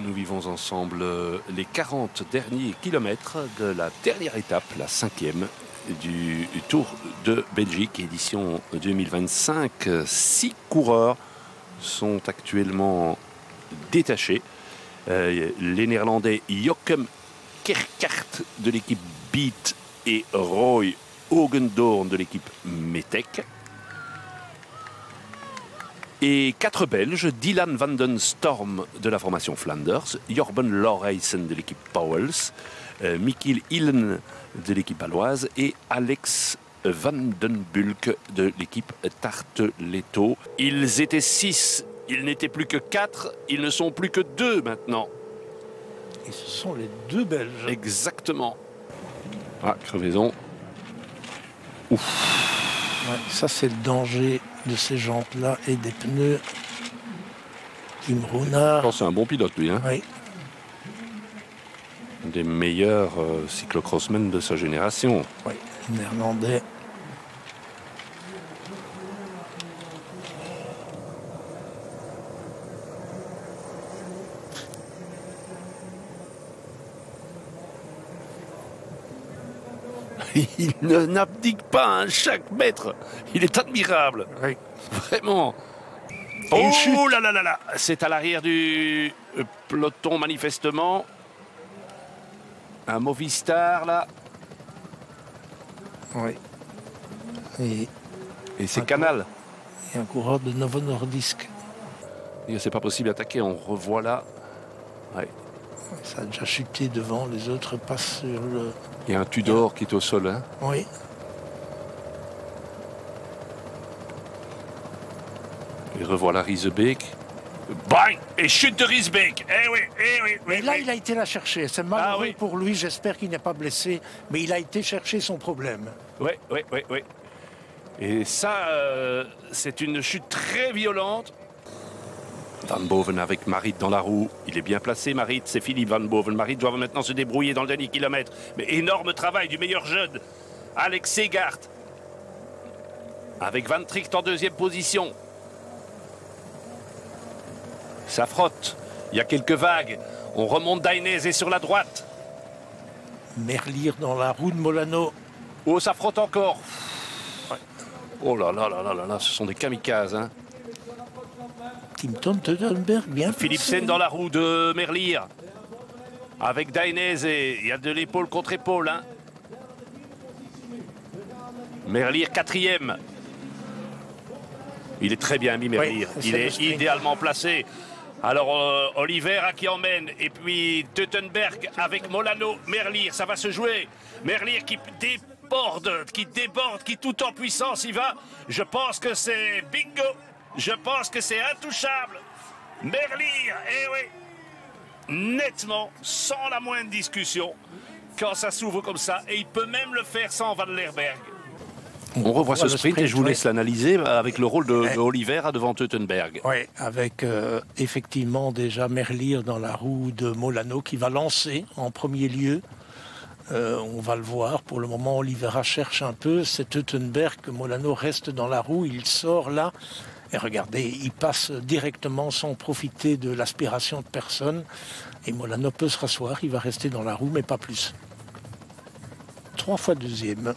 Nous vivons ensemble les 40 derniers kilomètres de la dernière étape, la 5e du Tour de Belgique, édition 2025. 6 coureurs sont actuellement détachés. Les Néerlandais Jochem Kerkert de l'équipe Beat et Roy Hogendoorn de l'équipe Metec. Et 4 Belges, Dylan van den Storm de la formation Flanders, Jorben Laurijsen de l'équipe Pauwels, Michiel Illen de l'équipe baloise et Alex van den Bulk de l'équipe Tarteletto. Ils étaient 6, ils n'étaient plus que 4, ils ne sont plus que 2 maintenant. Et ce sont les 2 Belges. Exactement. Ah, crevaison. Ouf. Ouais, ça, c'est le danger de ces jantes-là et des pneus. Tim Rounard. Oh, c'est un bon pilote, lui. Hein. Oui. Un des meilleurs cyclocrossmen de sa génération. Oui, néerlandais. Il n'abdique pas un chaque mètre. Il est admirable. Oui. Vraiment. Oh là là là là. C'est à l'arrière du peloton manifestement. Un Movistar là. Oui. Et c'est Canal. Et un coureur de Novo Nordisk. C'est pas possible d'attaquer. On revoit là. Ouais. Ça a déjà chuté devant. Les autres passent sur le... Il y a un Tudor qui est au sol. Hein. Oui. Et revoilà Riesebeek. Bang! Et chute de Riesebeek. Eh oui, eh oui. Mais là, il a été la chercher. C'est malheureux pour lui. J'espère qu'il n'est pas blessé. Mais il a été chercher son problème. Oui. Et ça, c'est une chute très violente. Van Boven avec Marit dans la roue. Il est bien placé, Marit. C'est Philippe Van Boven. Marit doit maintenant se débrouiller dans le dernier kilomètre. Mais énorme travail du meilleur jeune, Alex Segaert. Avec Van Tricht en 2e position. Ça frotte. Il y a quelques vagues. On remonte Dainese et sur la droite. Merlier dans la roue de Molano. Oh, ça frotte encore. Ouais. Oh là là là là là là, ce sont des kamikazes, hein. Tim Tontenberg, bien Philipsen dans la roue de Merlier. Avec Dainese, il y a de l'épaule contre épaule. Hein. Merlier 4e. Il est très bien mis, Merlier. Oui, il est idéalement placé. Alors, Oliveira qui emmène. Et puis, Teutenberg avec Molano. Merlier, ça va se jouer. Merlier qui déborde, qui tout en puissance y va. Je pense que c'est bingo. Je pense que c'est intouchable. Merlier, eh oui, nettement, sans la moindre discussion, quand ça s'ouvre comme ça. Et il peut même le faire sans Van Lerberg. On revoit ce sprint et je vous laisse l'analyser avec le rôle de Oliveira devant Teutenberg. Oui, avec effectivement déjà Merlier dans la roue de Molano qui va lancer en premier lieu. On va le voir. Pour le moment, Oliveira cherche un peu. C'est Teutenberg que Molano reste dans la roue. Il sort là. Et regardez, il passe directement sans profiter de l'aspiration de personne. Et Molano peut se rasseoir, il va rester dans la roue, mais pas plus. 3 fois 2e,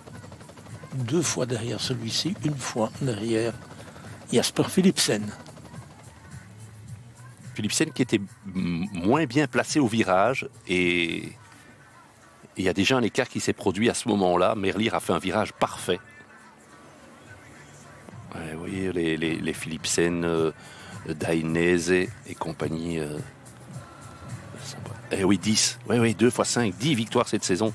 2 fois derrière celui-ci, 1 fois derrière Jasper Philipsen. Philipsen qui était moins bien placé au virage et il y a déjà un écart qui s'est produit à ce moment-là. Merlier a fait un virage parfait. Ouais, vous voyez les Philipsen, Dainese et compagnie. Eh oui, 10. Oui, 2 fois 5, 10 victoires cette saison.